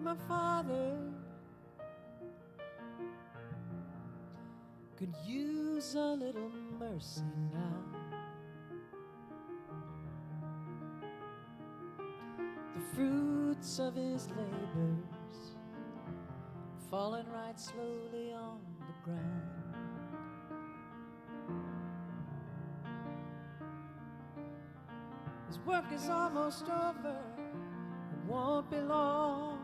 my father could use a little mercy now. The fruits of his labors falling right slowly on the ground. His work is almost over. It won't be long.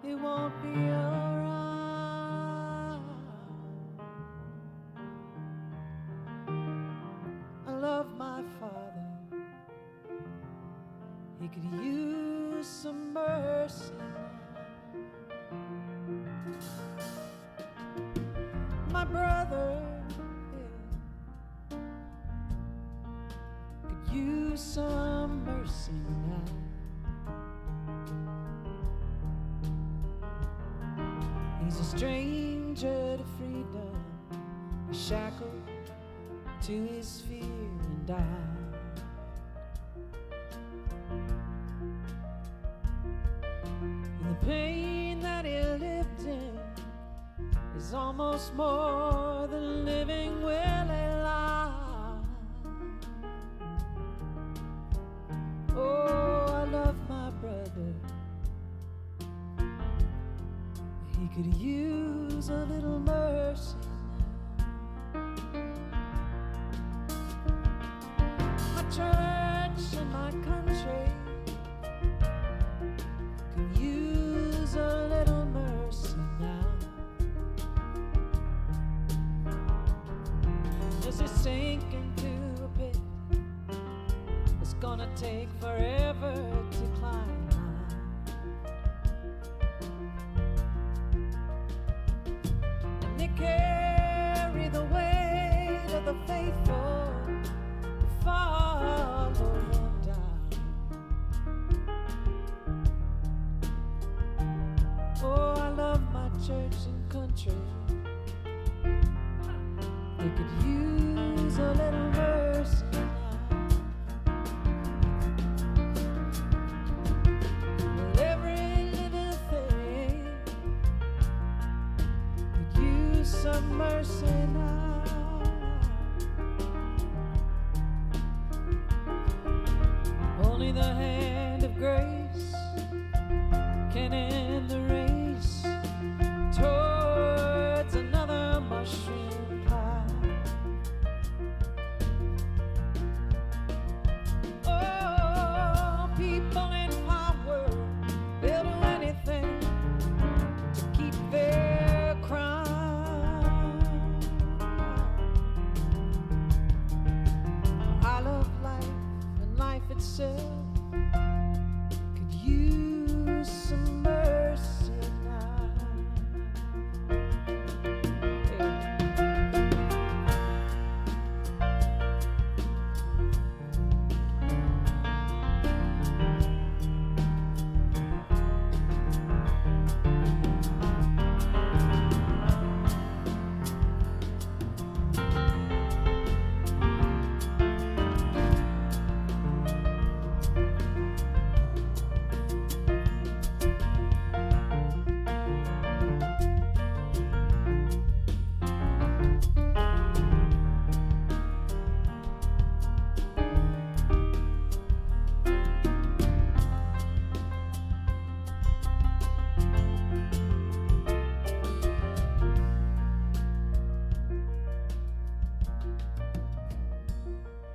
He won't be around. I love my father. He could use some mercy now. My brother could use some mercy now. He's a stranger to freedom, shackled to his fear and died. And the pain that he lived in is almost more than living will allow. Oh, I love my brother. He could use a little mercy now. My church and my country could use a little mercy now. As they sink into a pit, it's gonna take forever to climb. Carry the weight of the faithful to follow them down. Oh, I love my church and country. They could use a little mercy now. Well, every little thing could use some mercy now. Only the hand of grace can end the race towards another mushroom cloud. Oh, people in power, they'll do anything to keep their crown. I love life, and life itself could use some mercy now.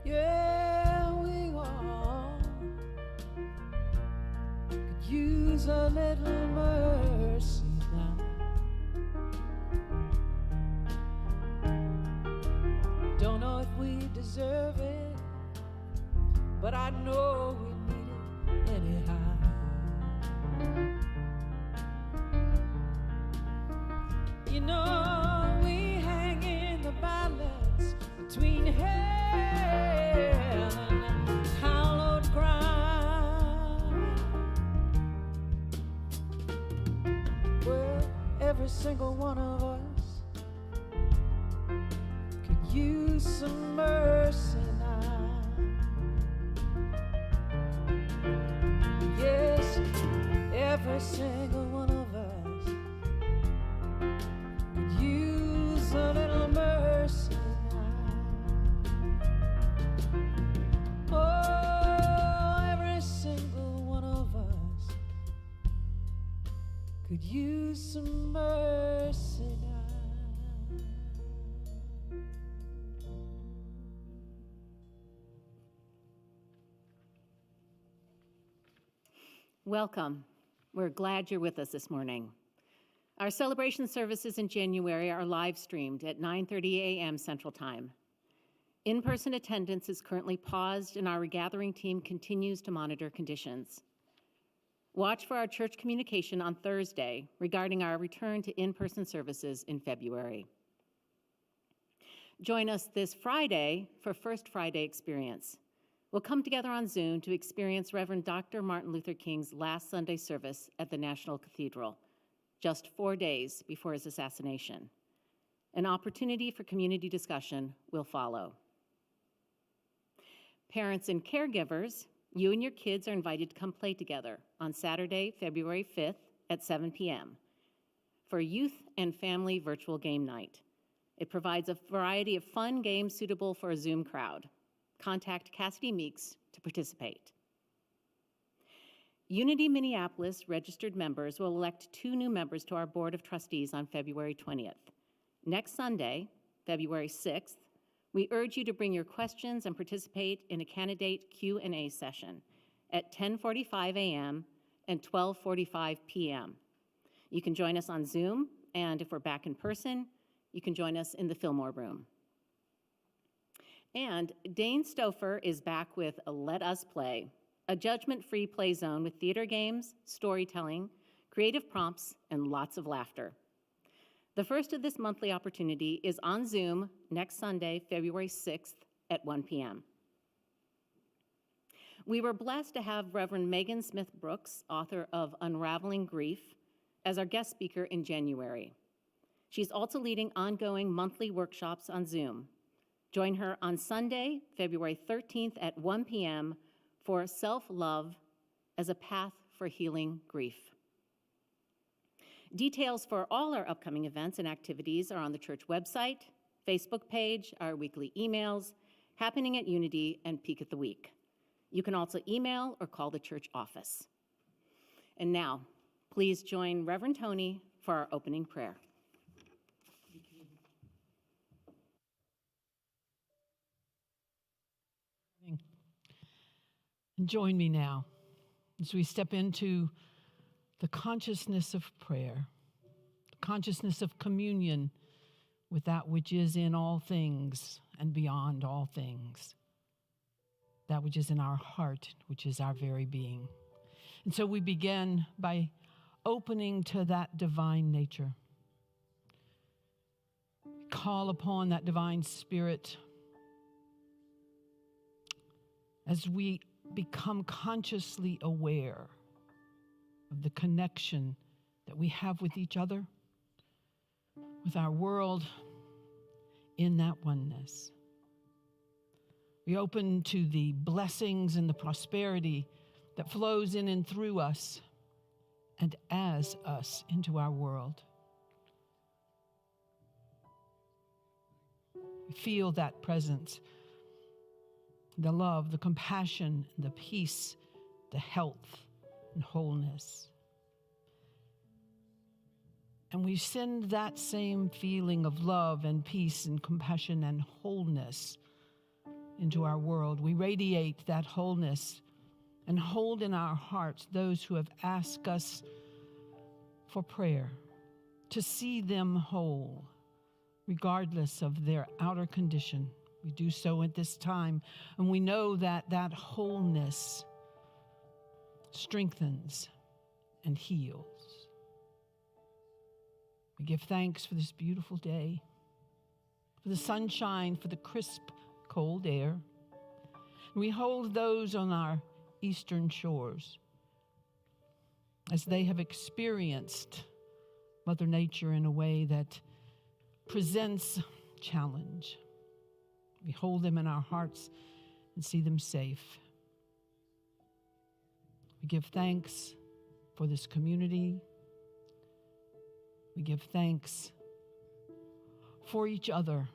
Yeah, we all could use a little mercy now. Don't know if we deserve it, but I know we need it anyhow. You know, we hang in the balance between hell and hallowed ground. Well, every single one of us could use some mercy now. Yes, every single one of some mercy now. Welcome. We're glad you're with us this morning. Our celebration services in January are live streamed at 9:30 a.m. Central Time. In-person attendance is currently paused and our regathering team continues to monitor conditions. Watch for our church communication on Thursday regarding our return to in-person services in February. Join us this Friday for First Friday Experience. We'll come together on Zoom to experience Reverend Dr. Martin Luther King's last Sunday service at the National Cathedral, just 4 days before his assassination. An opportunity for community discussion will follow. Parents and caregivers, you and your kids are invited to come play together on Saturday, February 5th at 7 p.m. for Youth and Family Virtual Game Night. It provides a variety of fun games suitable for a Zoom crowd. Contact Cassidy Meeks to participate. Unity Minneapolis registered members will elect 2 new members to our Board of Trustees on February 20th. Next Sunday, February 6th, we urge you to bring your questions and participate in a candidate Q&A session at 10:45 a.m. and 12:45 p.m. You can join us on Zoom, and if we're back in person, you can join us in the Fillmore Room. And Dane Stouffer is back with Let Us Play, a judgment-free play zone with theater games, storytelling, creative prompts, and lots of laughter. The first of this monthly opportunity is on Zoom next Sunday, February 6th at 1 p.m. We were blessed to have Reverend Megan Smith Brooks, author of Unraveling Grief, as our guest speaker in January. She's also leading ongoing monthly workshops on Zoom. Join her on Sunday, February 13th at 1 p.m. for Self-Love as a Path for Healing Grief. Details for all our upcoming events and activities are on the church website, Facebook page, our weekly emails, Happening at Unity, and Peek at the Week. You can also email or call the church office. And now, please join Reverend Toni for our opening prayer. And join me now as we step into the consciousness of prayer, the consciousness of communion with that which is in all things and beyond all things, that which is in our heart, which is our very being. And so we begin by opening to that divine nature. Call upon that divine spirit as we become consciously aware of the connection that we have with each other, with our world, in that oneness. We open to the blessings and the prosperity that flows in and through us and as us into our world. We feel that presence, the love, the compassion, the peace, the health and wholeness. And we send that same feeling of love and peace and compassion and wholeness into our world. We radiate that wholeness and hold in our hearts those who have asked us for prayer, to see them whole, regardless of their outer condition. We do so at this time, and we know that that wholeness strengthens and heals. We give thanks for this beautiful day, for the sunshine, for the crisp, cold air. We hold those on our eastern shores as they have experienced Mother Nature in a way that presents challenge. We hold them in our hearts and see them safe. We give thanks for this community. We give thanks for each other.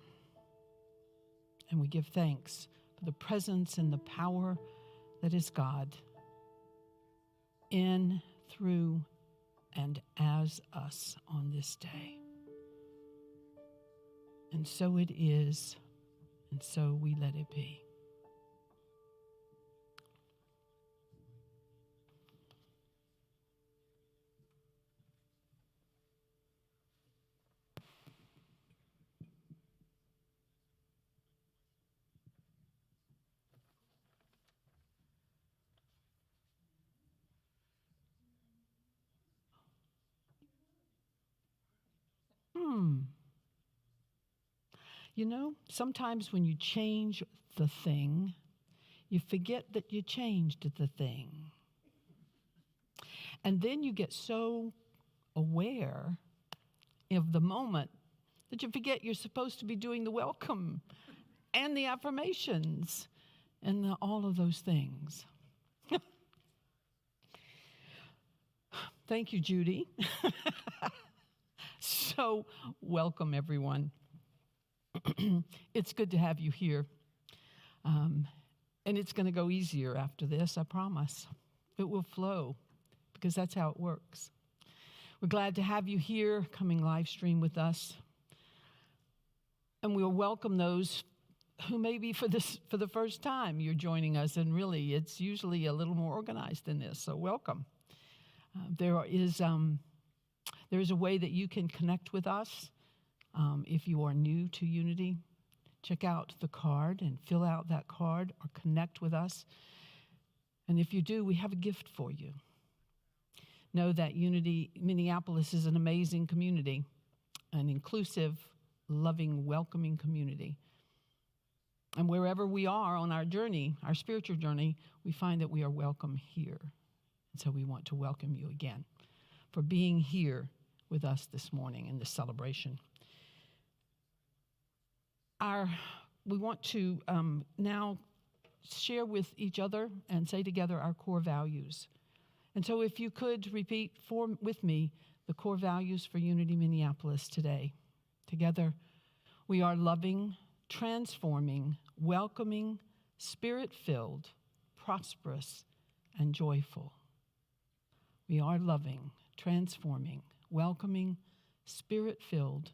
And we give thanks for the presence and the power that is God in, through, and as us on this day. And so it is, and so we let it be. You know, sometimes when you change the thing, you forget that you changed the thing. And then you get so aware of the moment that you forget you're supposed to be doing the welcome and the affirmations and all of those things. Thank you, Judy. So welcome, everyone. It's good to have you here. And it's going to go easier after this, I promise. It will flow because that's how it works. We're glad to have you here coming live stream with us. And we'll welcome those who maybe for the first time you're joining us. And really, it's usually a little more organized than this, so welcome. There is a way that you can connect with us. If you are new to Unity, check out the card and fill out that card or connect with us. And if you do, we have a gift for you. Know that Unity Minneapolis is an amazing community, an inclusive, loving, welcoming community. And wherever we are on our journey, our spiritual journey, we find that we are welcome here. And so we want to welcome you again for being here with us this morning in this celebration. We want to now share with each other and say together our core values. And so if you could repeat with me the core values for Unity Minneapolis today. Together, we are loving, transforming, welcoming, spirit-filled, prosperous, and joyful. We are loving, transforming, welcoming, spirit-filled,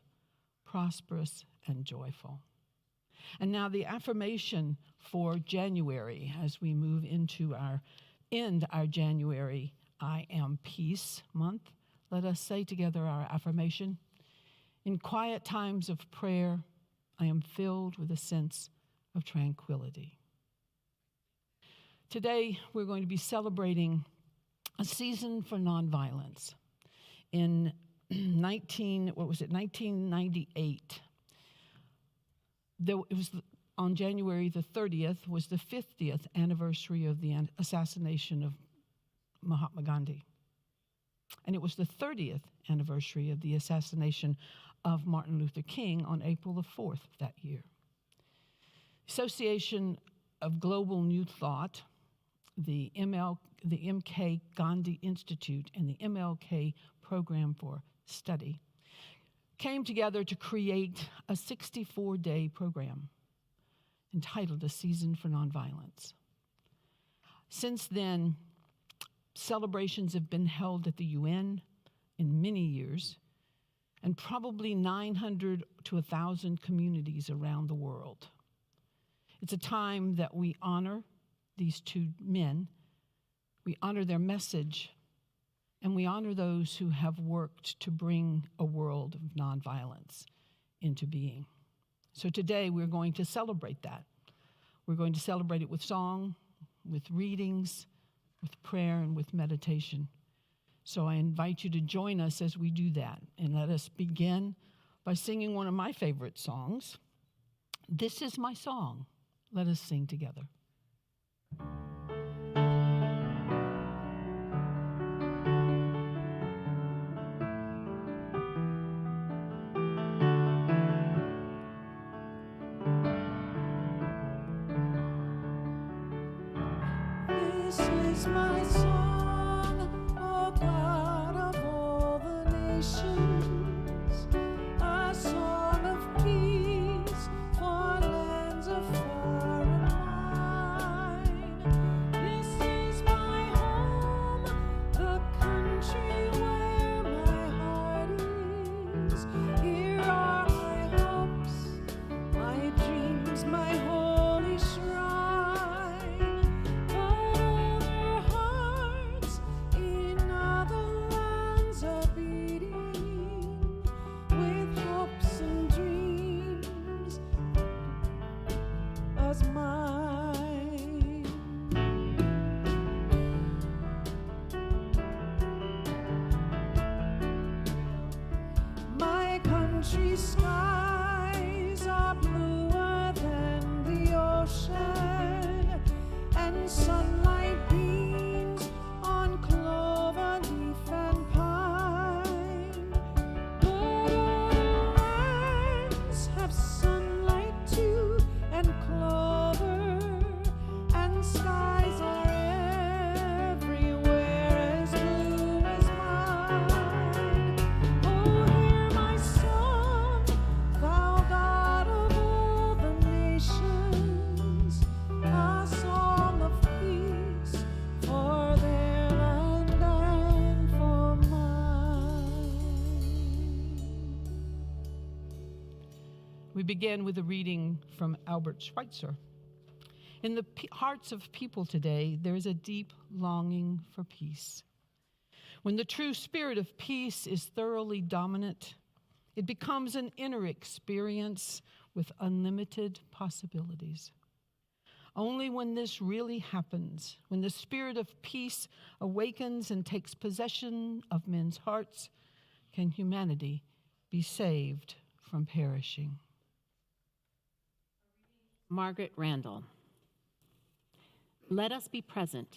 prosperous, and joyful. And now the affirmation for January as we move into our January I Am Peace month. Let us say together our affirmation. In quiet times of prayer, I am filled with a sense of tranquility. Today, we're going to be celebrating a season for nonviolence. In 1998, on January the 30th was the 50th anniversary of the assassination of Mahatma Gandhi. And it was the 30th anniversary of the assassination of Martin Luther King on April the 4th of that year. Association of Global New Thought, the MK Gandhi Institute, and the MLK Program for Study came together to create a 64-day program entitled A Season for Nonviolence. Since then, celebrations have been held at the UN in many years, and probably 900 to 1,000 communities around the world. It's a time that we honor these two men, we honor their message, and we honor those who have worked to bring a world of nonviolence into being. So today we're going to celebrate that. We're going to celebrate it with song, with readings, with prayer, and with meditation. So I invite you to join us as we do that. And let us begin by singing one of my favorite songs. This is my song. Let us sing together. This is my song, O God of all the nations, a song of peace for lands afar and wide. This is my home, the country where begin with a reading from Albert Schweitzer. In the hearts of people today, there is a deep longing for peace. When the true spirit of peace is thoroughly dominant, it becomes an inner experience with unlimited possibilities. Only when this really happens, when the spirit of peace awakens and takes possession of men's hearts, can humanity be saved from perishing. Margaret Randall. Let us be present,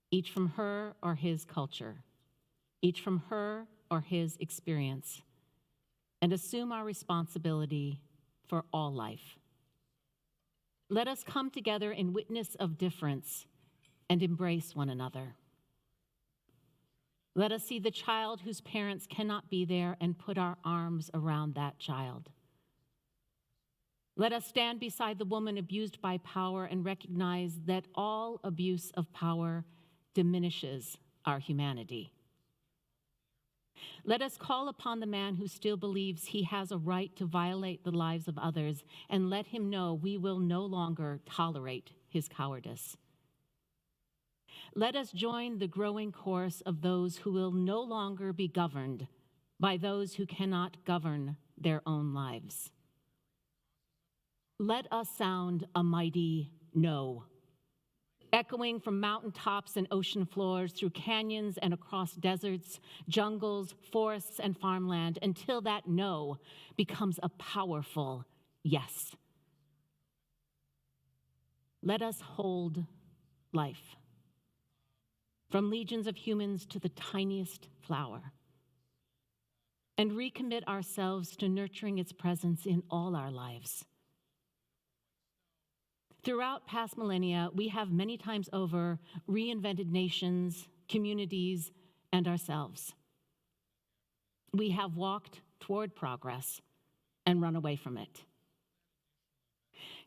each from her or his culture, each from her or his experience, and assume our responsibility for all life. Let us come together in witness of difference and embrace one another. Let us see the child whose parents cannot be there and put our arms around that child. Let us stand beside the woman abused by power and recognize that all abuse of power diminishes our humanity. Let us call upon the man who still believes he has a right to violate the lives of others and let him know we will no longer tolerate his cowardice. Let us join the growing chorus of those who will no longer be governed by those who cannot govern their own lives. Let us sound a mighty no, echoing from mountaintops and ocean floors, through canyons and across deserts, jungles, forests, and farmland, until that no becomes a powerful yes. Let us hold life, from legions of humans to the tiniest flower, and recommit ourselves to nurturing its presence in all our lives. Throughout past millennia, we have many times over reinvented nations, communities, and ourselves. We have walked toward progress and run away from it.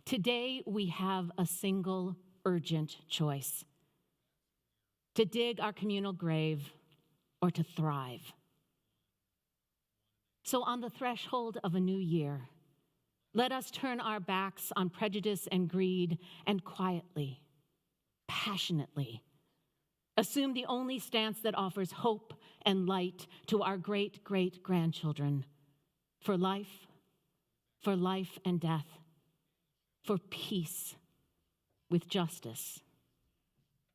Today, we have a single urgent choice: to dig our communal grave or to thrive. So on the threshold of a new year, let us turn our backs on prejudice and greed and quietly, passionately, assume the only stance that offers hope and light to our great-great-grandchildren: for life and death, for peace with justice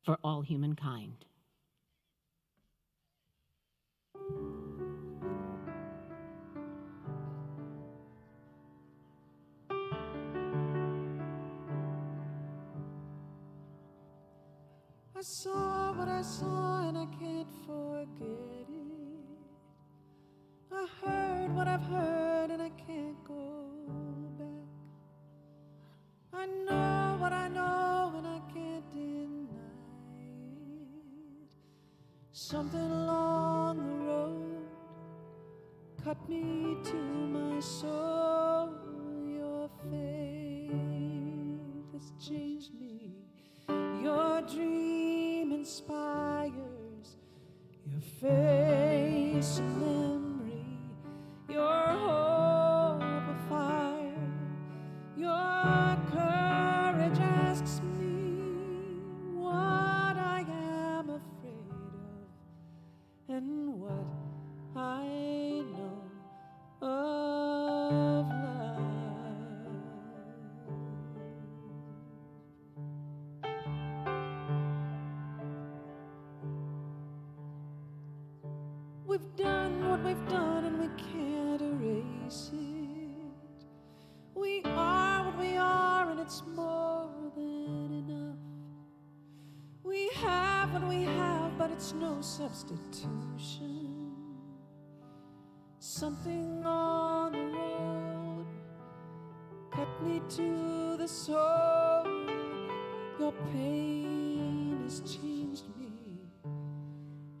for all humankind. I saw what I saw and I can't forget it. I heard what I've heard and I can't go back. I know what I know and I can't deny it. Something along the road cut me to my soul. Your fate has changed me. Your dream inspires, your face a memory, your hope a fire, your courage asks me what I am afraid of and what I know of love. We've done what we've done and we can't erase it. We are what we are and it's more than enough. We have what we have, but it's no substitution. Something on the road cut me to the soul. Your pain has changed me.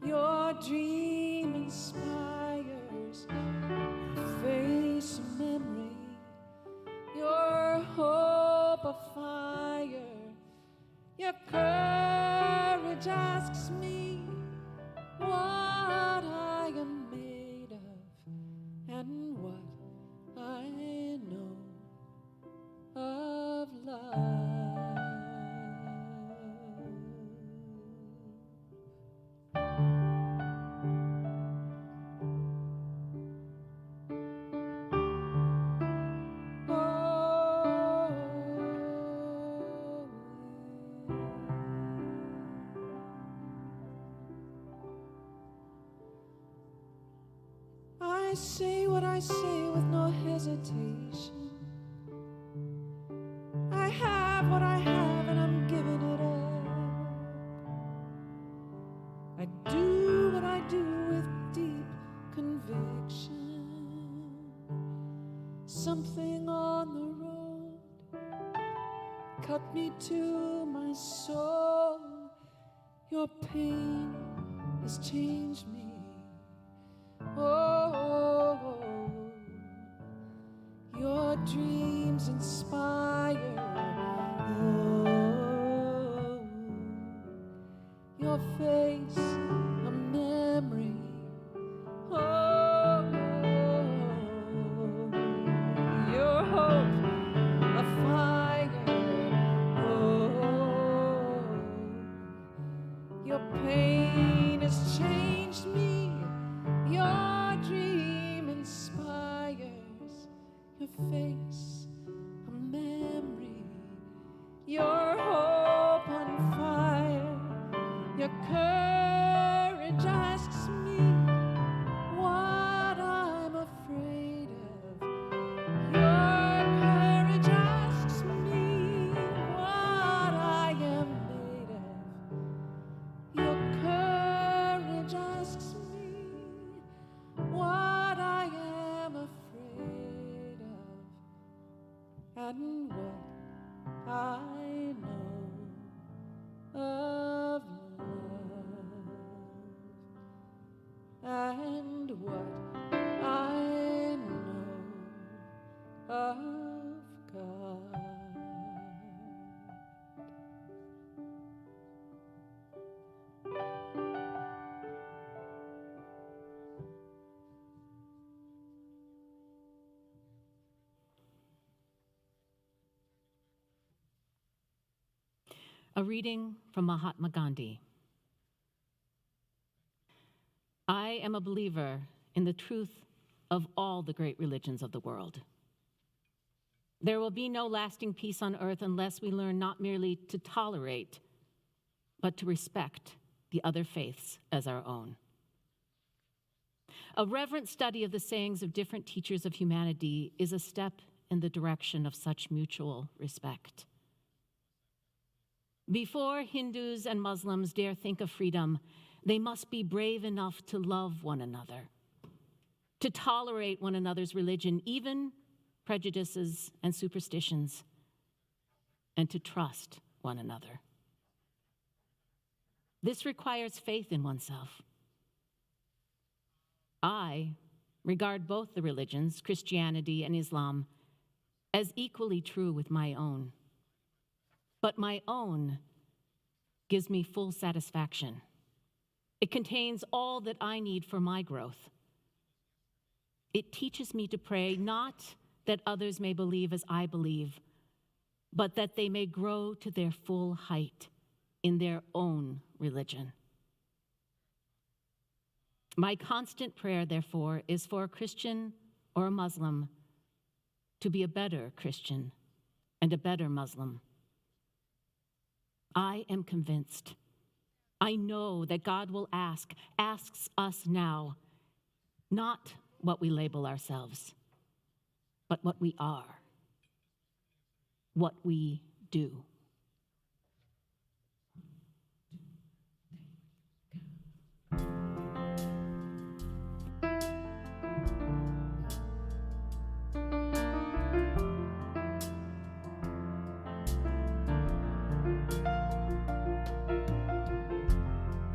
Your dream inspires, your face a memory, your hope a fire, your courage asks me what I am made of and what I know say what I say with no hesitation. I have what I have and I'm giving it up. I do what I do with deep conviction. Something on the road cut me to my soul. Your pain has changed me. Oh, your dreams inspire. Oh, your face a memory. Oh, your hope a fire. Oh, your pain has changed me. Your dream inspires. Your face a memory. Your hope on fire. Your courage asks me what I'm afraid of. Your courage asks me what I am made of. Your courage asks me what I am afraid of, and what I know of love, and what I know of God. A reading from Mahatma Gandhi. I am a believer in the truth of all the great religions of the world. There will be no lasting peace on earth unless we learn not merely to tolerate, but to respect the other faiths as our own. A reverent study of the sayings of different teachers of humanity is a step in the direction of such mutual respect. Before Hindus and Muslims dare think of freedom, they must be brave enough to love one another, to tolerate one another's religion, even prejudices and superstitions, and to trust one another. This requires faith in oneself. I regard both the religions, Christianity and Islam, as equally true with my own. But my own gives me full satisfaction. It contains all that I need for my growth. It teaches me to pray not that others may believe as I believe, but that they may grow to their full height in their own religion. My constant prayer, therefore, is for a Christian or a Muslim to be a better Christian and a better Muslim. I am convinced. I know that God will asks us now, not what we label ourselves, but what we are, what we do.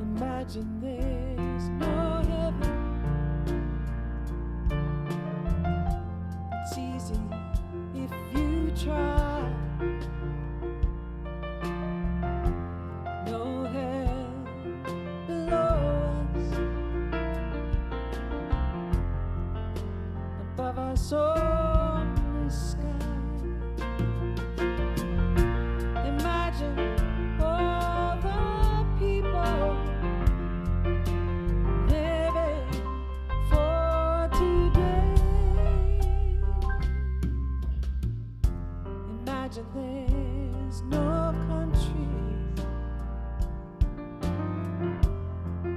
Imagine there's no heaven. It's easy if you try. No hell below us, above us only sky. Imagine all the people for today. Imagine there's no country.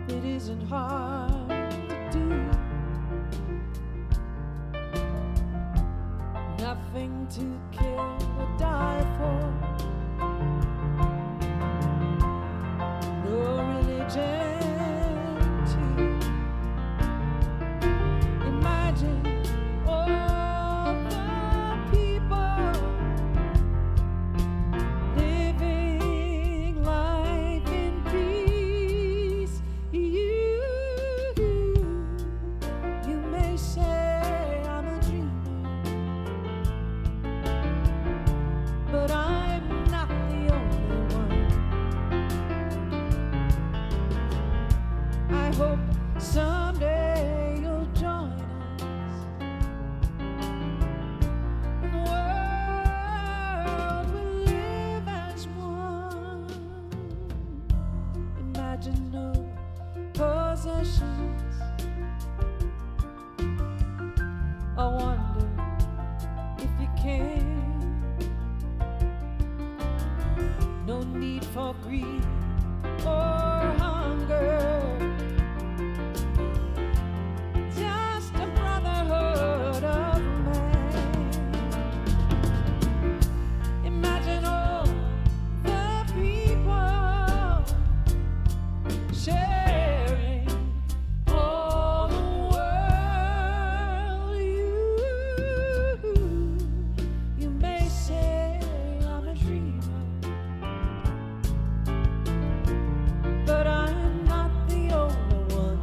It isn't hard to do. to kill or die for. No religion to imagine all the people living life in peace. You may say I'm a dreamer, but I'm not the only one. I hope someday you'll join us, and the world will live as one. Imagine no possessions. I wonder if you can. No need for greed or hunger. Just a brotherhood of man. Imagine all the people sharing all the world. You may say I'm a dreamer, but I'm not the only one.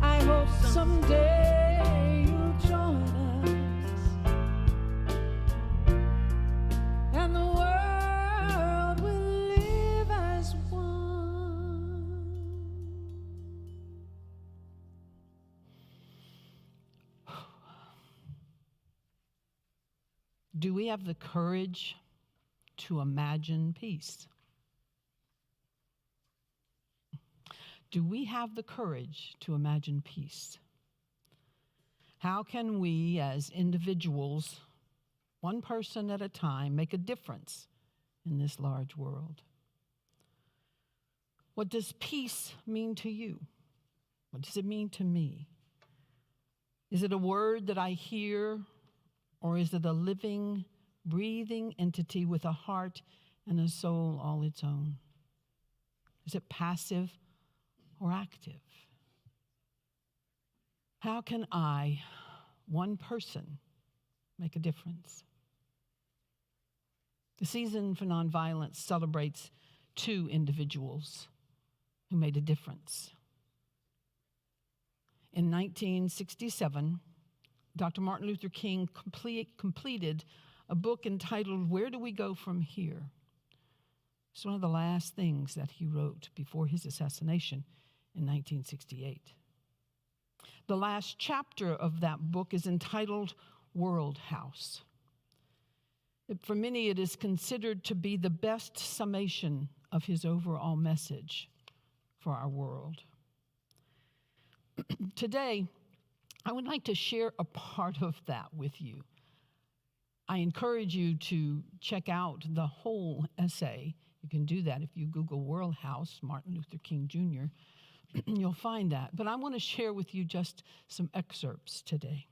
I hope someday you'll join us, and the world will live as one. Do we have the courage to imagine peace? Do we have the courage to imagine peace? How can we, as individuals, one person at a time, make a difference in this large world? What does peace mean to you? What does it mean to me? Is it a word that I hear, or is it a living, breathing entity with a heart and a soul all its own? Is it passive or active? How can I, one person, make a difference? The season for Nonviolence celebrates two individuals who made a difference. In 1967, Dr. Martin Luther King completed a book entitled Where Do We Go From Here? It's one of the last things that he wrote before his assassination in 1968. The last chapter of that book is entitled World House. For many, it is considered to be the best summation of his overall message for our world. Today, I would like to share a part of that with you. I encourage you to check out the whole essay. You can do that if you Google World House, Martin Luther King Jr. You'll find that. But I want to share with you just some excerpts today.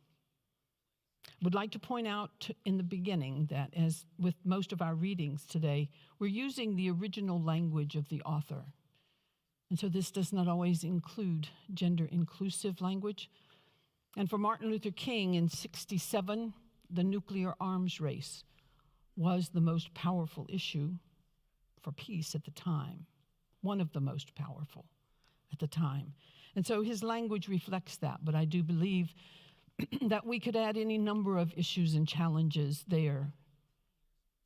I would like to point out in the beginning that, as with most of our readings today, we're using the original language of the author. And so this does not always include gender-inclusive language. And for Martin Luther King in 1967, the nuclear arms race was the most powerful issue for peace at the time, one of the most powerful at the time. And so his language reflects that, but I do believe that we could add any number of issues and challenges there.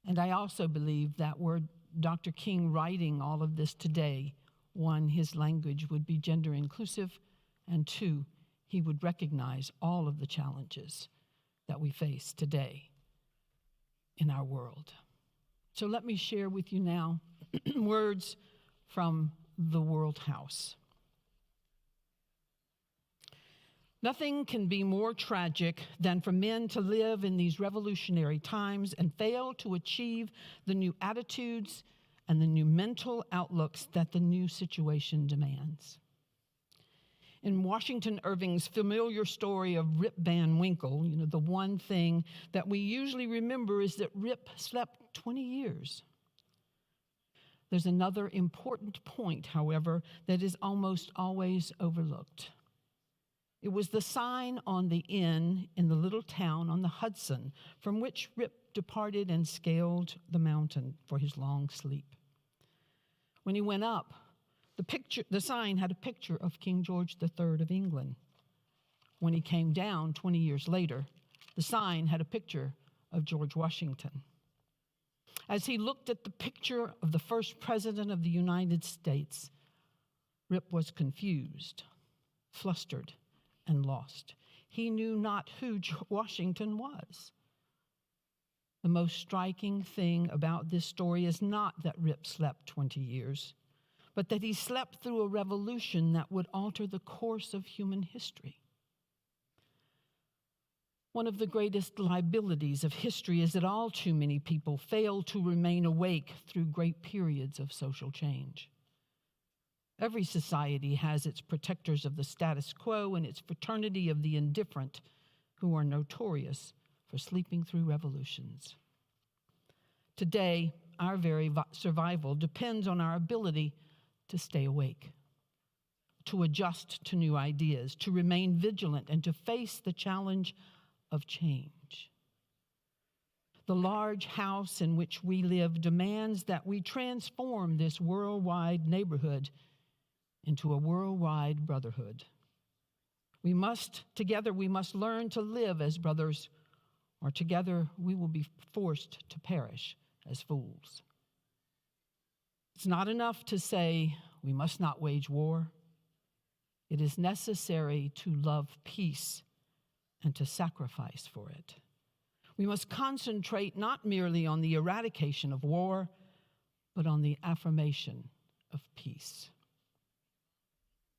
And I also believe that were Dr. King writing all of this today, one, his language would be gender inclusive, and two, he would recognize all of the challenges that we face today in our world. So let me share with you now words from the World House. Nothing can be more tragic than for men to live in these revolutionary times and fail to achieve the new attitudes and the new mental outlooks that the new situation demands. In Washington Irving's familiar story of Rip Van Winkle, the one thing that we usually remember is that Rip slept 20 years. There's another important point, however, that is almost always overlooked. It was the sign on the inn in the little town on the Hudson from which Rip departed and scaled the mountain for his long sleep. When he went up, the sign had a picture of King George III of England. When he came down 20 years later, the sign had a picture of George Washington. As he looked at the picture of the first president of the United States, Rip was confused, flustered, and lost. He knew not who Washington was. The most striking thing about this story is not that Rip slept 20 years, but that he slept through a revolution that would alter the course of human history. One of the greatest liabilities of history is that all too many people fail to remain awake through great periods of social change. Every society has its protectors of the status quo and its fraternity of the indifferent, who are notorious for sleeping through revolutions. Today, our very survival depends on our ability to stay awake, to adjust to new ideas, to remain vigilant, and to face the challenge of change. The large house in which we live demands that we transform this worldwide neighborhood into a worldwide brotherhood. Together we must learn to live as brothers, or together we will be forced to perish as fools. It's not enough to say we must not wage war. It is necessary to love peace and to sacrifice for it. We must concentrate not merely on the eradication of war, but on the affirmation of peace.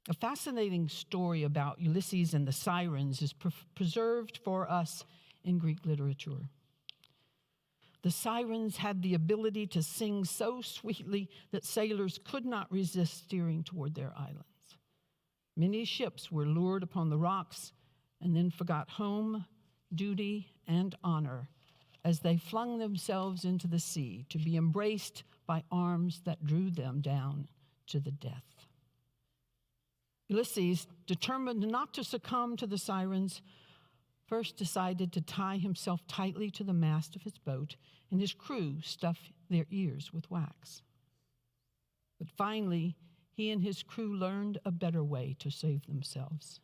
A fascinating story about Ulysses and the Sirens is preserved for us in Greek literature. The Sirens had the ability to sing so sweetly that sailors could not resist steering toward their islands. Many ships were lured upon the rocks and then forgot home, duty, and honor as they flung themselves into the sea to be embraced by arms that drew them down to the death. Ulysses, determined not to succumb to the Sirens, first decided to tie himself tightly to the mast of his boat, and his crew stuffed their ears with wax. But finally, he and his crew learned a better way to save themselves.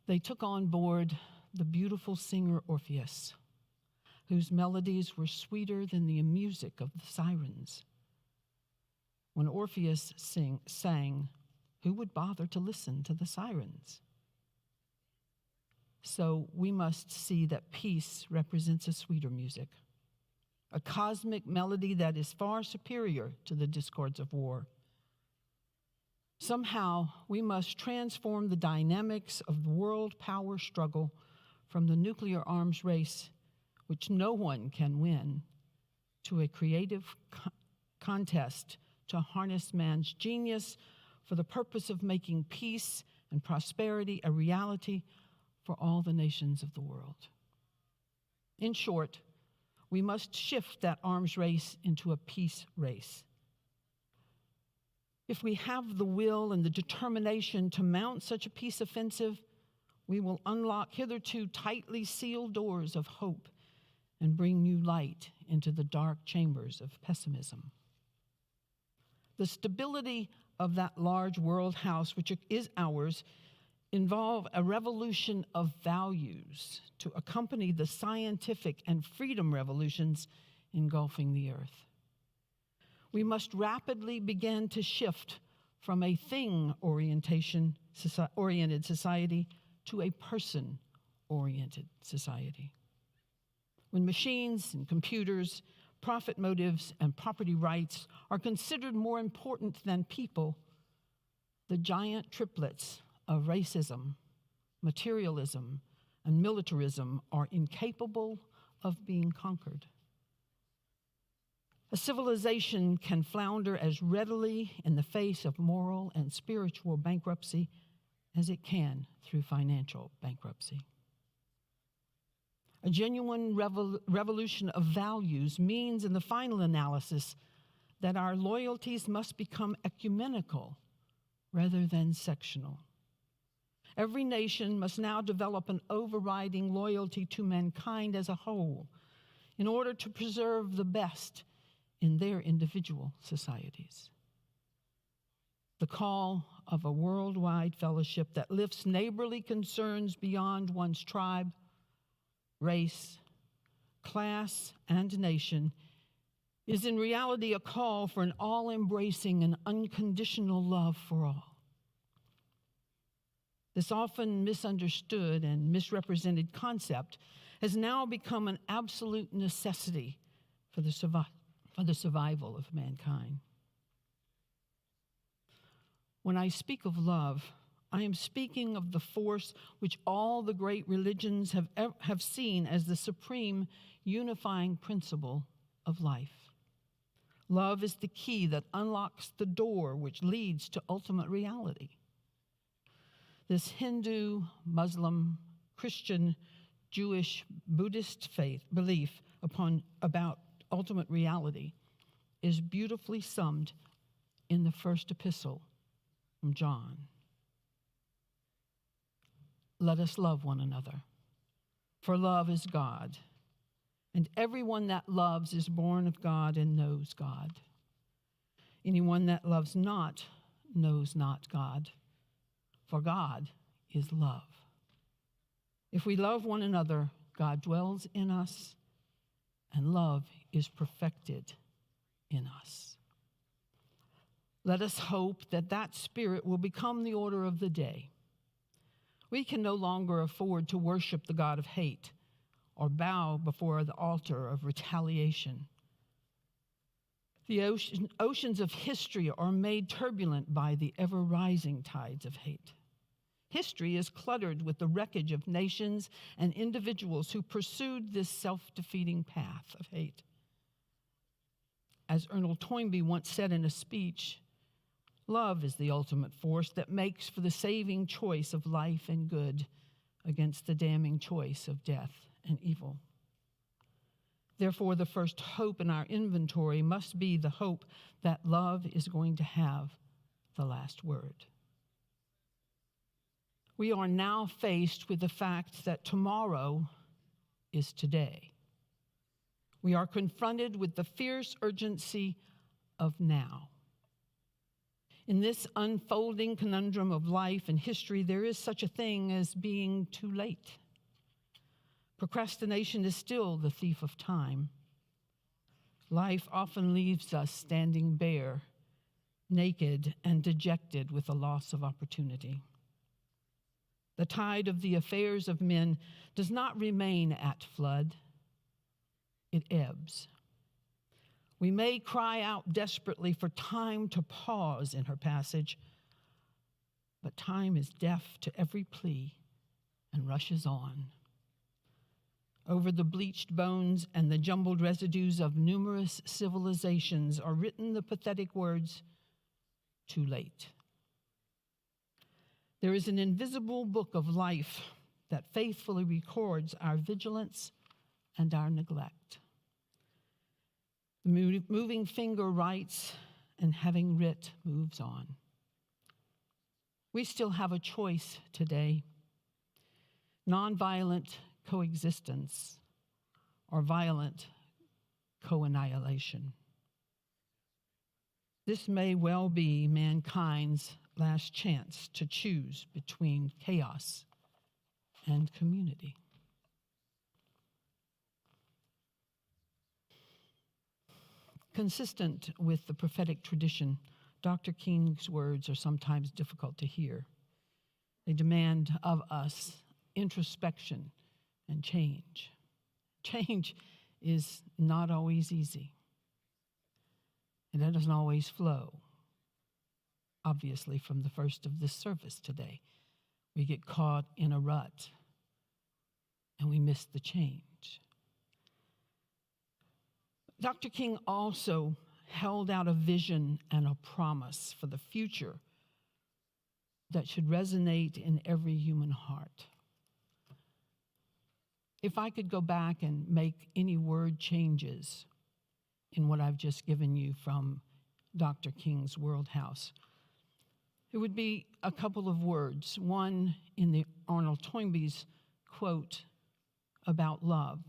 They took on board the beautiful singer Orpheus, whose melodies were sweeter than the music of the sirens. When Orpheus sang, who would bother to listen to the sirens? So we must see that peace represents a sweeter music, a cosmic melody that is far superior to the discords of war. Somehow, we must transform the dynamics of the world power struggle from the nuclear arms race, which no one can win, to a creative contest to harness man's genius for the purpose of making peace and prosperity a reality for all the nations of the world. In short, we must shift that arms race into a peace race. If we have the will and the determination to mount such a peace offensive, we will unlock hitherto tightly sealed doors of hope and bring new light into the dark chambers of pessimism. The stability of that large world house, which is ours, involve a revolution of values to accompany the scientific and freedom revolutions engulfing the earth. We must rapidly begin to shift from a thing-oriented society to a person-oriented society. When machines and computers, profit motives, and property rights are considered more important than people, the giant triplets of racism, materialism, and militarism are incapable of being conquered. A civilization can flounder as readily in the face of moral and spiritual bankruptcy as it can through financial bankruptcy. A genuine revolution of values means, in the final analysis, that our loyalties must become ecumenical rather than sectional. Every nation must now develop an overriding loyalty to mankind as a whole in order to preserve the best in their individual societies. The call of a worldwide fellowship that lifts neighborly concerns beyond one's tribe, race, class, and nation is in reality a call for an all-embracing and unconditional love for all. This often misunderstood and misrepresented concept has now become an absolute necessity for the survival of mankind. When I speak of love, I am speaking of the force which all the great religions have seen as the supreme unifying principle of life. Love is the key that unlocks the door which leads to ultimate reality. This Hindu, Muslim, Christian, Jewish, Buddhist belief about ultimate reality is beautifully summed in the first epistle from John. Let us love one another, for love is God, and everyone that loves is born of God and knows God. Anyone that loves not knows not God, for God is love. If we love one another, God dwells in us, and love is perfected in us. Let us hope that that spirit will become the order of the day. We can no longer afford to worship the God of hate or bow before the altar of retaliation. The oceans of history are made turbulent by the ever-rising tides of hate. History is cluttered with the wreckage of nations and individuals who pursued this self-defeating path of hate. As Ernest Toynbee once said in a speech, love is the ultimate force that makes for the saving choice of life and good against the damning choice of death and evil. Therefore, the first hope in our inventory must be the hope that love is going to have the last word. We are now faced with the fact that tomorrow is today. We are confronted with the fierce urgency of now. In this unfolding conundrum of life and history, there is such a thing as being too late. Procrastination is still the thief of time. Life often leaves us standing bare, naked, and dejected with the loss of opportunity. The tide of the affairs of men does not remain at flood. It ebbs. We may cry out desperately for time to pause in her passage, but time is deaf to every plea and rushes on. Over the bleached bones and the jumbled residues of numerous civilizations are written the pathetic words, "Too late." There is an invisible book of life that faithfully records our vigilance and our neglect. The moving finger writes, and having writ, moves on. We still have a choice today: nonviolent coexistence or violent co-annihilation. This may well be mankind's last chance to choose between chaos and community. Consistent with the prophetic tradition, Dr. King's words are sometimes difficult to hear. They demand of us introspection and change. Change is not always easy, and it doesn't always flow. Obviously, from the first of this service today, we get caught in a rut, and we miss the change. Dr. King also held out a vision and a promise for the future that should resonate in every human heart. If I could go back and make any word changes in what I've just given you from Dr. King's World House, it would be a couple of words. One in the Arnold Toynbee's quote about love.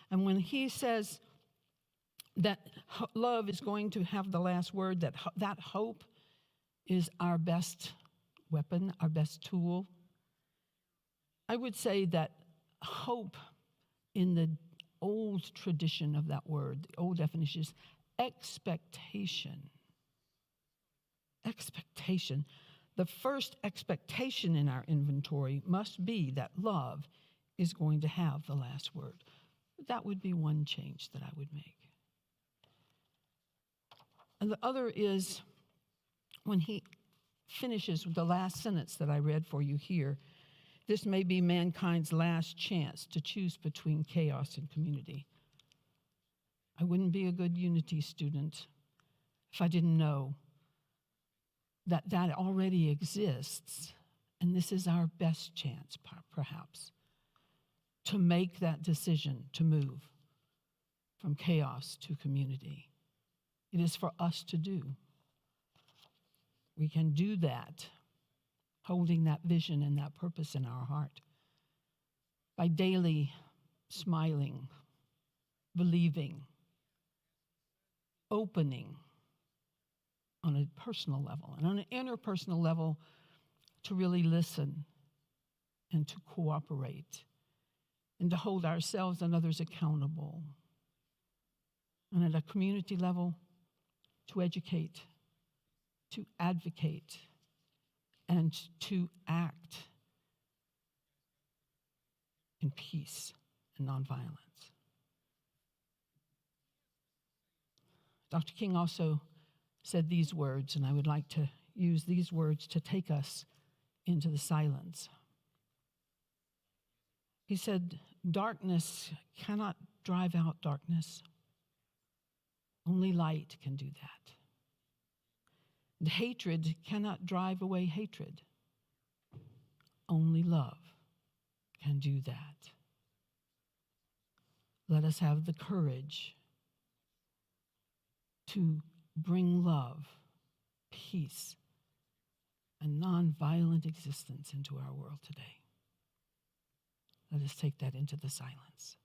And when he says that love is going to have the last word, that hope is our best weapon, our best tool, I would say that hope in the old tradition of that word, the old definition, is expectation. Expectation. The first expectation in our inventory must be that love is going to have the last word. That would be one change that I would make. And the other is when he finishes with the last sentence that I read for you here. This may be mankind's last chance to choose between chaos and community. I wouldn't be a good unity student if I didn't know that that already exists, and this is our best chance, perhaps, to make that decision to move from chaos to community. It is for us to do. We can do that, holding that vision and that purpose in our heart, by daily smiling, believing, opening on a personal level, and on an interpersonal level, to really listen and to cooperate and to hold ourselves and others accountable. And at a community level, to educate, to advocate, and to act in peace and nonviolence. Dr. King also said these words, and I would like to use these words to take us into the silence. He said, darkness cannot drive out darkness. Only light can do that. And hatred cannot drive away hatred. Only love can do that. Let us have the courage to bring love, peace, and nonviolent existence into our world today. Let us take that into the silence.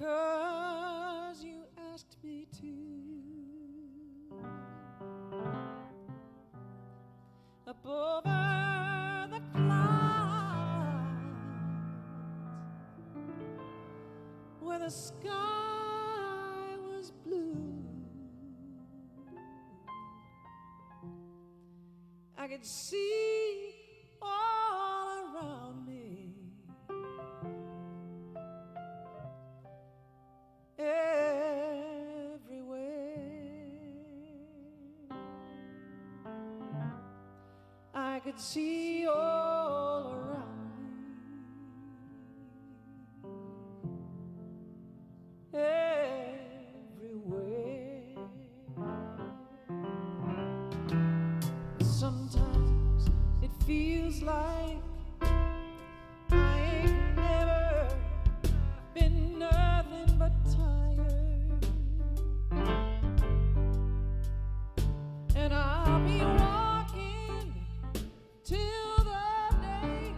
'cause you asked me to. Up over the clouds, where the sky was blue, I could see all around me, I could see all around me, everywhere. Sometimes it feels like I ain't never been nothing but tired, and I'll be walking till the day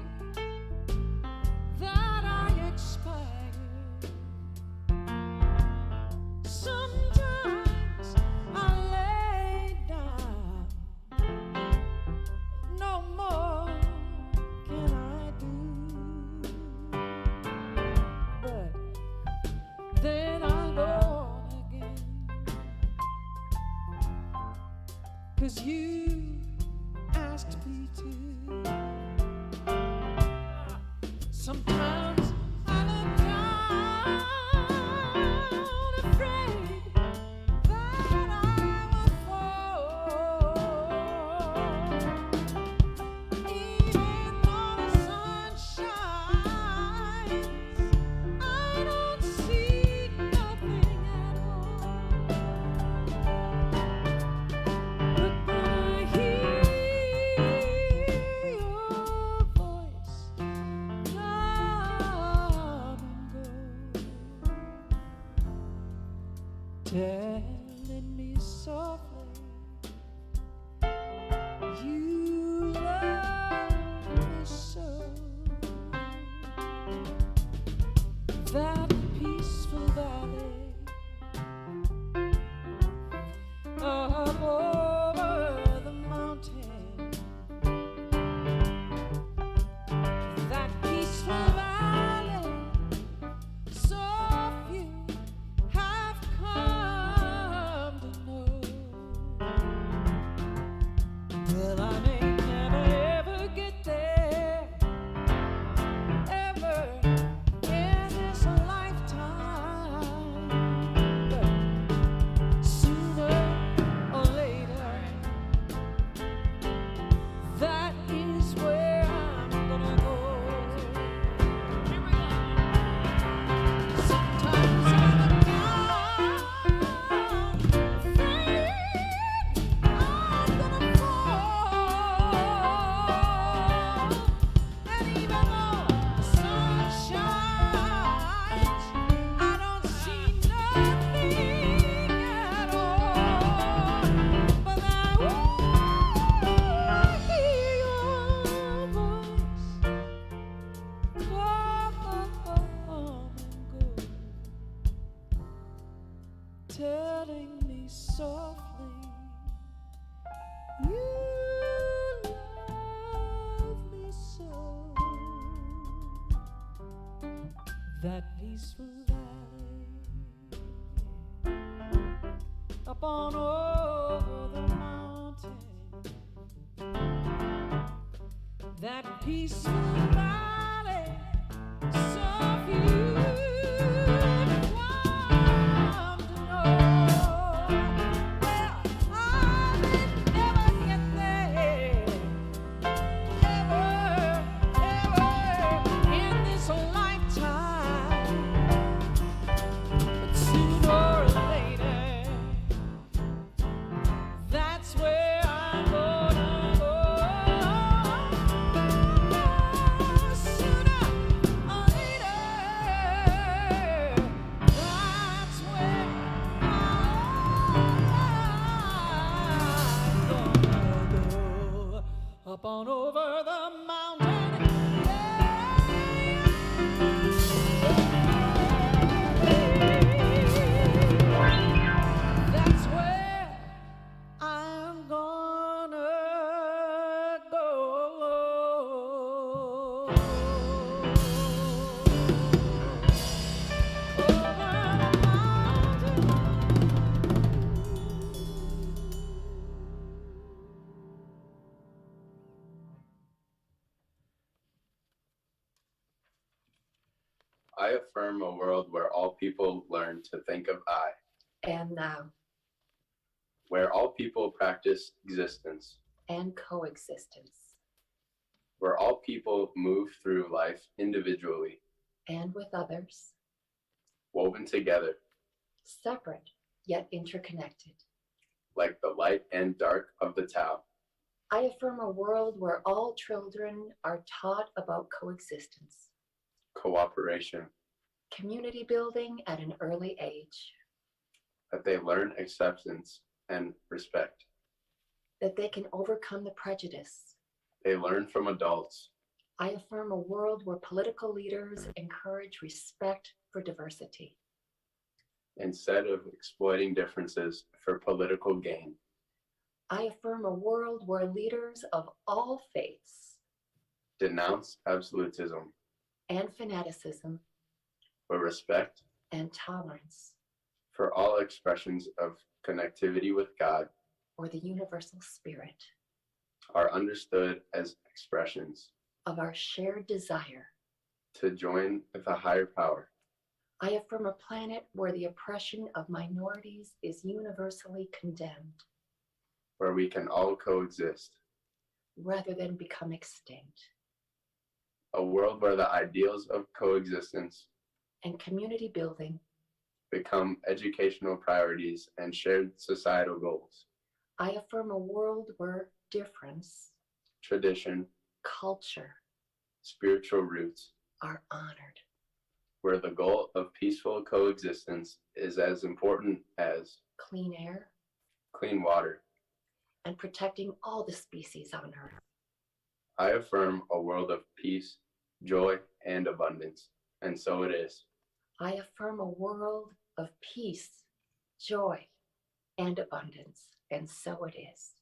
that I expire. Sometimes I lay down, no more can I do, but then I'm born again, 'cause you asked me to. Sometimes I look down, afraid that I will fall, even though the sun shines, I don't see nothing at all. But then I hear your voice come and go, telling me softly you love me so. That peaceful valley up over the mountain, that peaceful valley, so few have come to know. Well, I may never ever get there, ever in this lifetime, but sooner or later, that is where I'm gonna go. Sometimes I look down, afraid I'm gonna fall, and even though the sun shines, I don't see nothing at all. But I hear your voice come and go, telling me softly you love me so. That peaceful valley up on over the mountain, that peaceful valley, so few come to know. Well, I may never get there, ever in this lifetime, but sooner or later, that's where I'm gonna go. I affirm a world where all people learn to think of I, and thou, where all people practice existence, and coexistence, where all people move through life individually, and with others, woven together, separate yet interconnected. like the light and dark of the Tao. I affirm a world where all children are taught about coexistence, Cooperation, community building at an early age, that they learn acceptance and respect. that they can overcome the prejudice. They learn from adults, I affirm a world where political leaders encourage respect for diversity. instead of exploiting differences for political gain. I affirm a world where leaders of all faiths Denounce absolutism, and fanaticism but respect and tolerance, for all expressions of connectivity with God, or the universal spirit are understood as expressions of our shared desire. to join with a higher power. I affirm a planet where the oppression of minorities is universally condemned Where we can all coexist. rather than become extinct, A world where the ideals of coexistence and community building. become educational priorities and shared societal goals. I affirm a world where difference, Tradition, culture spiritual roots, are honored. where the goal of peaceful coexistence is as important as Clean air clean water. and protecting all the species on Earth. I affirm a world of peace, joy, and abundance, and so it is. I affirm a world of peace, joy, and abundance, and so it is.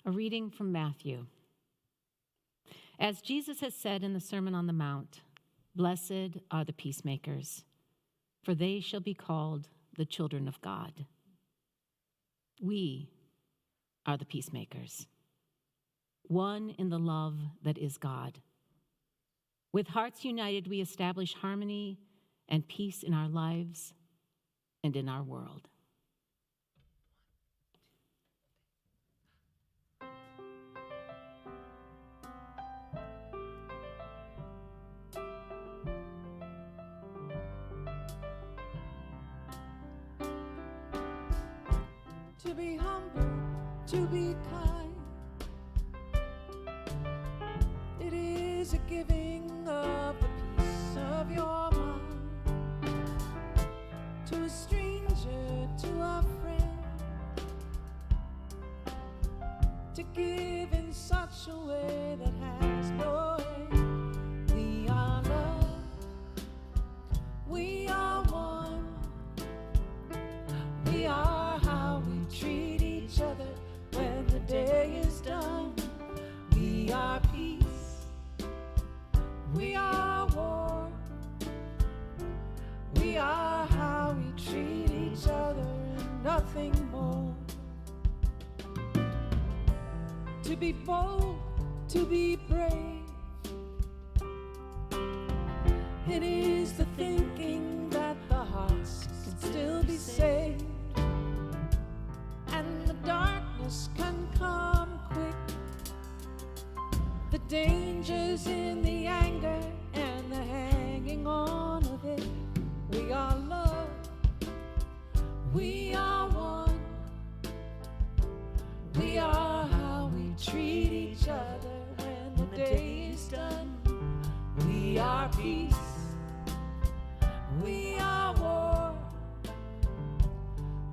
A reading from Matthew. As Jesus has said in the Sermon on the Mount, "Blessed are the peacemakers, for they shall be called the children of God." We are the peacemakers, one in the love that is God. With hearts united, we establish harmony and peace in our lives and in our world. To be humble, to be kind. It is a giving of the peace of your mind. To a stranger, to a friend. To give in such a way that has no end. We are love. We are one. We are how we treat each other when the day is done. We are peace. We are war. We are how we treat each other and nothing more. To be bold, to be brave. It is the thinking that the hearts can still be saved. And the darkness can come quick. The dangers in the anger and the hanging on of it. We are love. We are one. We are how we treat each other when the day is done. We are peace. We are war.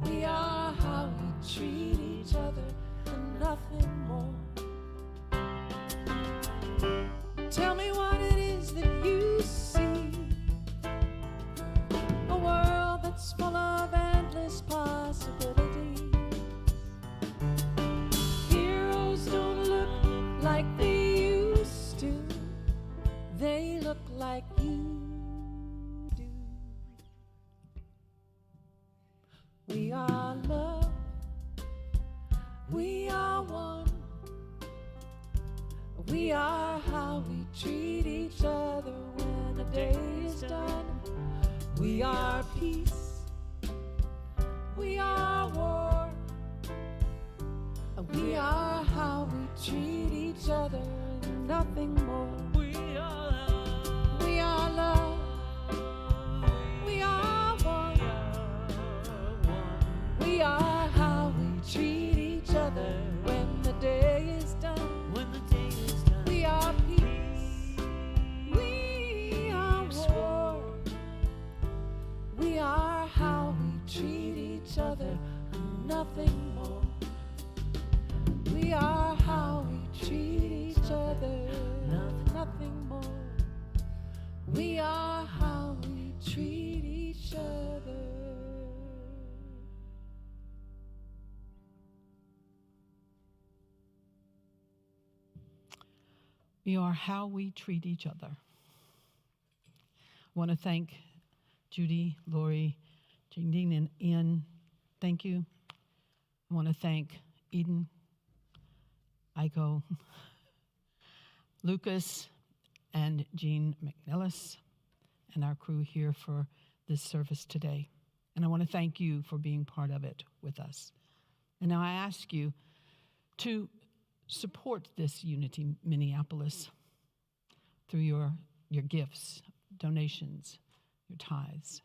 We are how we treat each other and nothing more. Tell me what it is that you see. A world that's full of endless possibilities. Heroes don't look like they used to. They look like you do. We are love. We are one. We are how we treat each other when the day is done. We are peace. We are war. We are how we treat each other, nothing more. We are love. We are love. We are one. We are how we treat each other when the day is done. When the day is done. We are peace. We are war. We are how we treat each other, nothing more. We are how we treat each other, nothing more. We are how we treat each other. We are how we treat each other. I want to thank Judy, Lori, Jane, and Ian. Thank you. I want to thank Eden, Aiko, Lucas, and Jean McNellis, and our crew here for this service today. And I want to thank you for being part of it with us. And now I ask you to support this Unity Minneapolis through your gifts, donations, your tithes.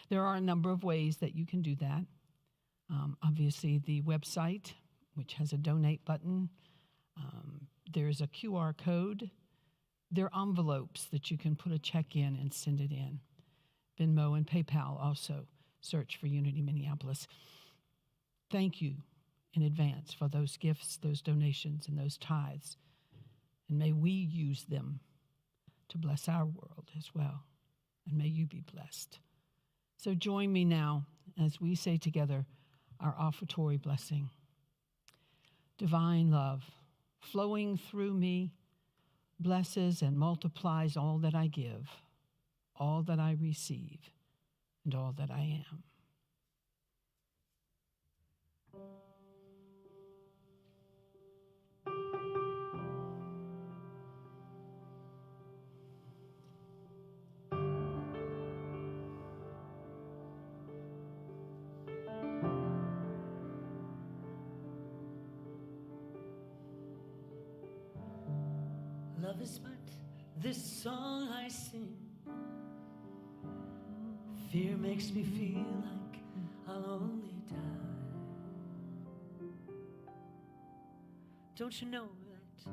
There are a number of ways that you can do that. Obviously, the website, which has a donate button. There's a QR code. There are envelopes that you can put a check in and send it in. Venmo and PayPal also. Search for Unity Minneapolis. Thank you in advance for those gifts, those donations, and those tithes. And may we use them to bless our world as well. And may you be blessed. So join me now as we say together our offertory blessing. Divine love, flowing through me, blesses and multiplies all that I give, all that I receive, and all that I am. Love is but this song I sing. Fear makes me feel like I'll only die. Don't you know that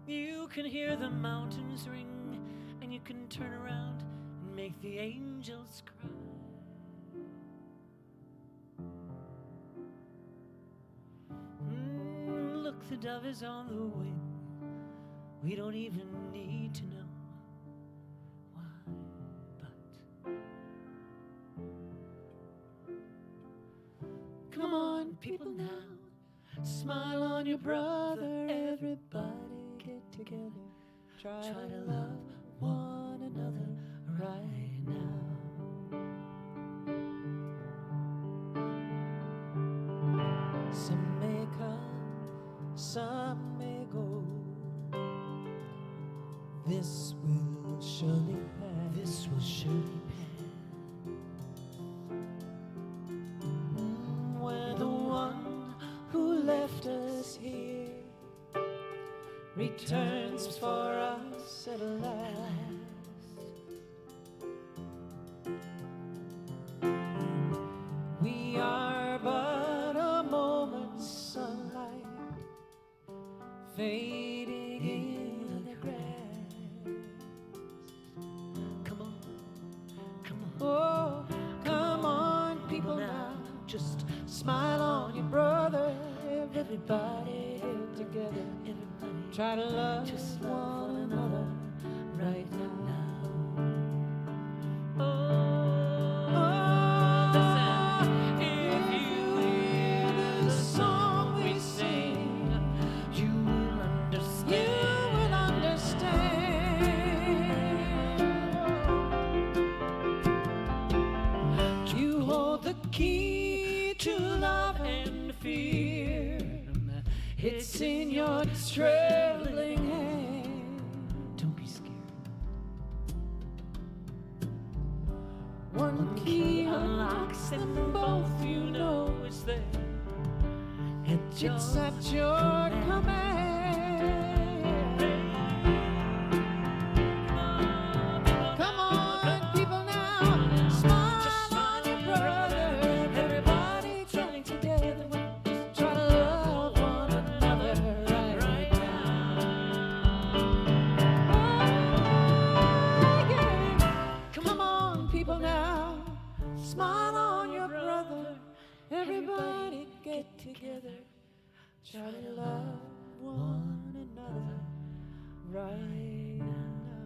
you can hear the mountains ring, and you can turn around and make the angels cry? Look, the dove is on the wing. We don't even need to know why, but come on, people now, smile on your brother. Everybody get together, try to love one another right now. Some may come, some may go. This will surely pass. This will surely pass. When the one who left us here returns for us at last, we are but a moment's sunlight fading in the grass. Oh, come on, people now, just smile on your brother. Everybody get together, everybody try to love just one another right now. Oh, listen, if you hear the song we sing, you will understand. You will understand. You hold the key to love and fear. It's in your trembling hand. Don't be scared. One key unlocks them both, you know it's there. It's at your command. Come on, people now, smile on your brother. Everybody join together, try to love one another right now. Oh, yeah. Come on, people now, smile on your brother. Everybody get together, try to love one another right now,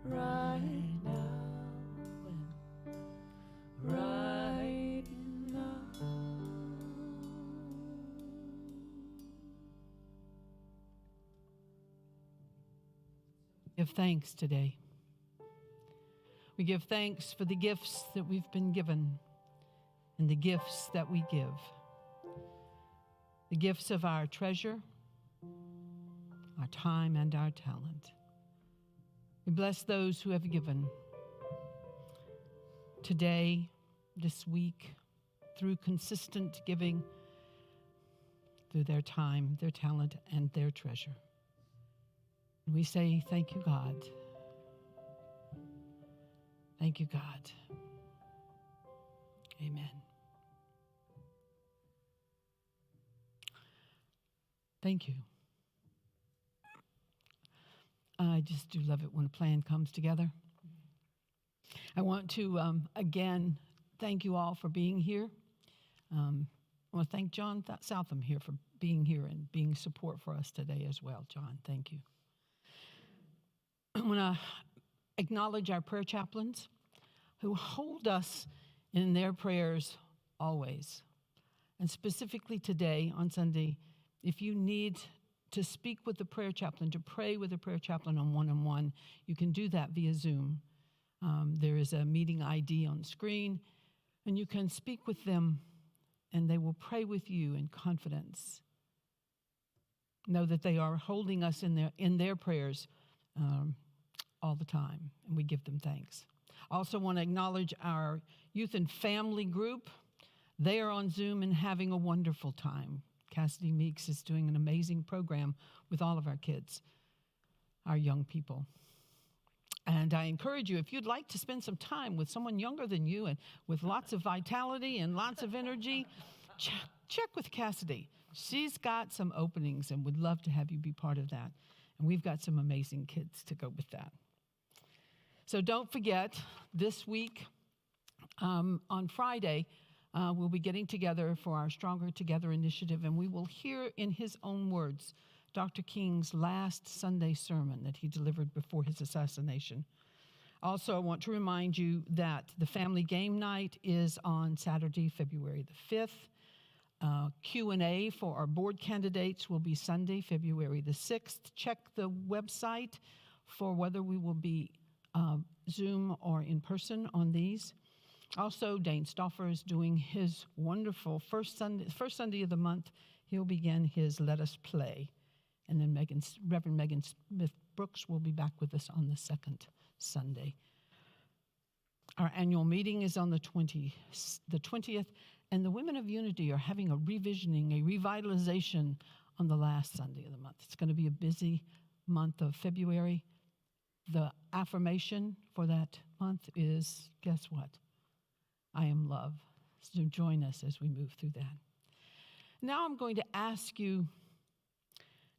right now, right now. Give thanks today. We give thanks for the gifts that we've been given and the gifts that we give. The gifts of our treasure, our time, and our talent. We bless those who have given today, this week, through consistent giving, through their time, their talent, and their treasure. And we say, thank you, God. Thank you, God. Amen. Thank you. I just do love it when a plan comes together. I want to, again, thank you all for being here. I want to thank John Southam here for being here and being support for us today as well. John, thank you. I want to acknowledge our prayer chaplains who hold us in their prayers always. And specifically today on Sunday, if you need to speak with the prayer chaplain, to pray with the prayer chaplain on one-on-one, you can do that via Zoom. There is a meeting ID on the screen, and you can speak with them, and they will pray with you in confidence. Know that they are holding us in their prayers all the time, and we give them thanks. I also want to acknowledge our youth and family group. They are on Zoom and having a wonderful time. Cassidy Meeks is doing an amazing program with all of our kids, our young people. And I encourage you, if you'd like to spend some time with someone younger than you and with lots of vitality and lots of energy, check with Cassidy. She's got some openings and would love to have you be part of that. And we've got some amazing kids to go with that. So don't forget, this week on Friday, we'll be getting together for our Stronger Together initiative, and we will hear in his own words Dr. King's last Sunday sermon that he delivered before his assassination. Also, I want to remind you that the family game night is on Saturday, February the 5th. Q&A for our board candidates will be Sunday, February the 6th. Check the website for whether we will be Zoom or in person on these. Also, Dane Stauffer is doing his wonderful first Sunday of the month. He'll begin his Let Us Play. And then Reverend Megan Smith Brooks will be back with us on the second Sunday. Our annual meeting is on the 20th, and the Women of Unity are having a revisioning, a revitalization on the last Sunday of the month. It's going to be a busy month of February. The affirmation for that month is, guess what? I am love. So join us as we move through that. Now I'm going to ask you,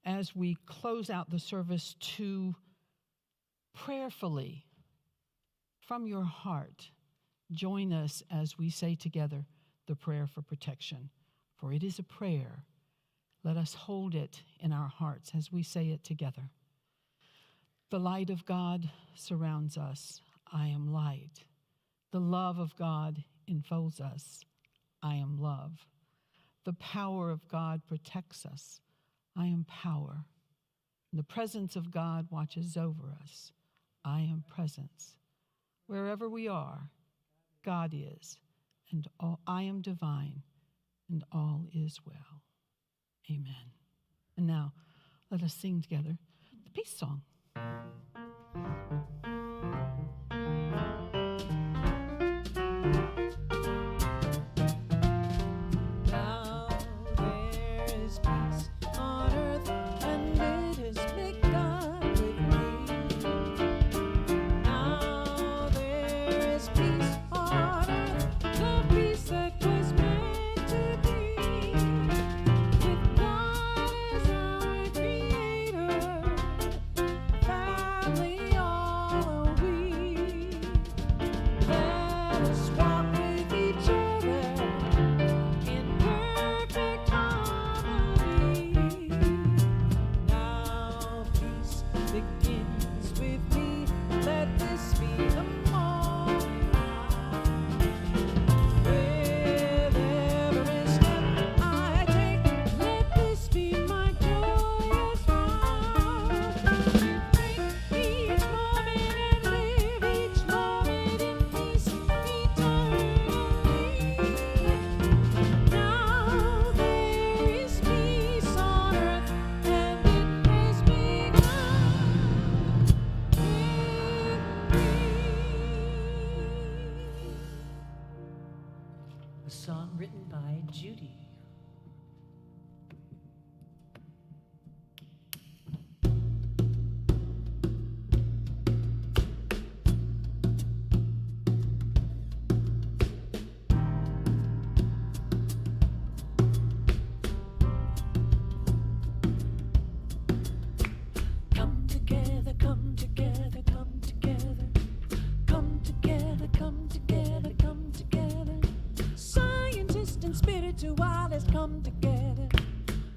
as we close out the service, to prayerfully, from your heart, join us as we say together the prayer for protection. For it is a prayer. Let us hold it in our hearts as we say it together. The light of God surrounds us. I am light. The love of God enfolds us. I am love. The power of God protects us. I am power. The presence of God watches over us. I am presence. Wherever we are, God is, and I am divine, and all is well. Amen. And now, let us sing together the peace song. Now there is peace on earth, and it has begun with me. Now there is peace on earth, the peace that was meant to be. With God as our creator, family all are we. Let us walk with each other in perfect harmony. Now peace begins with me. Let this be the morning. With every step I take, let this be my joyous round. Take each moment and live each moment in peace eternally. Now there is peace on earth, and it has begun with me. A song written by Judy. Come together, come together, come together. Come together, come together, come together. Scientists and spiritualists come together.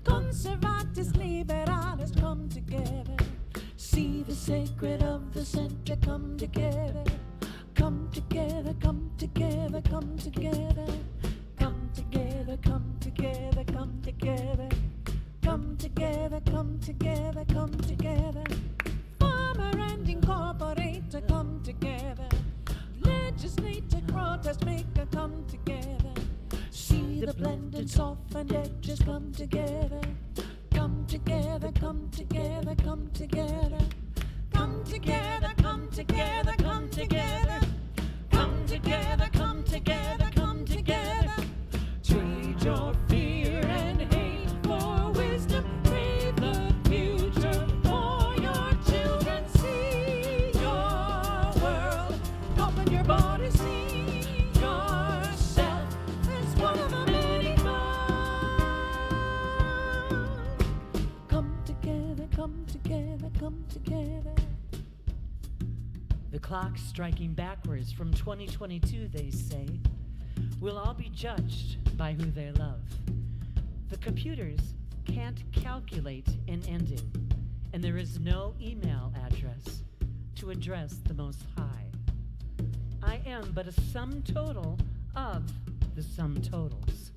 Conservatists, liberales come together. See the sacred of the center come together. Come together, come together, come together. Come together, come together, come together. Come together, come together, come together. Farmer and incorporator come together. Legislator, protest maker come together. See the blended softened edges come together. Come together, come together, come together. Come together, come together, come together. Come together, come together, come together. Trade your fear and hate for wisdom. Brave the future for your children. See your world. Open your body. See yourself as one of the many found. Come together, come together, come together. The clock's striking backwards from 2022, they say. We'll all be judged by who they love. The computers can't calculate an ending, and there is no email address to address the Most High. I am but a sum total of the sum totals.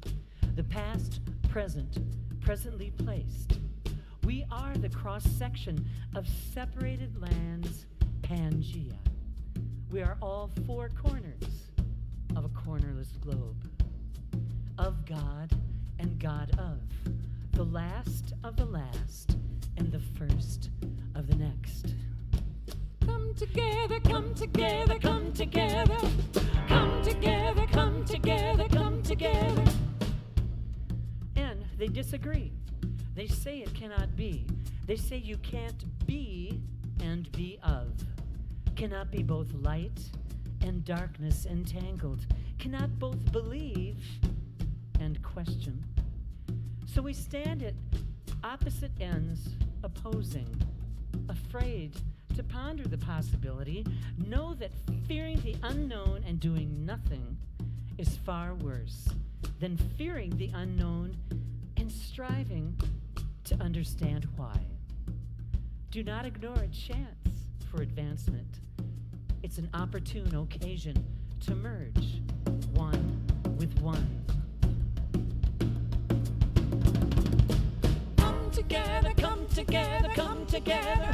The past, present, presently placed. We are the cross-section of separated lands, Pangea. We are all four corners of a cornerless globe. Of God and God of. The last of the last and the first of the next. Come together, come together, come together. Come together, come together, come together. And they disagree. They say it cannot be. They say you can't be and be of. Cannot be both light and darkness entangled. Cannot both believe and question. So we stand at opposite ends, opposing, afraid to ponder the possibility, know that fearing the unknown and doing nothing is far worse than fearing the unknown and striving to understand why. Do not ignore a chance for advancement. It's an opportune occasion to merge one with one. Come together, come together, come together.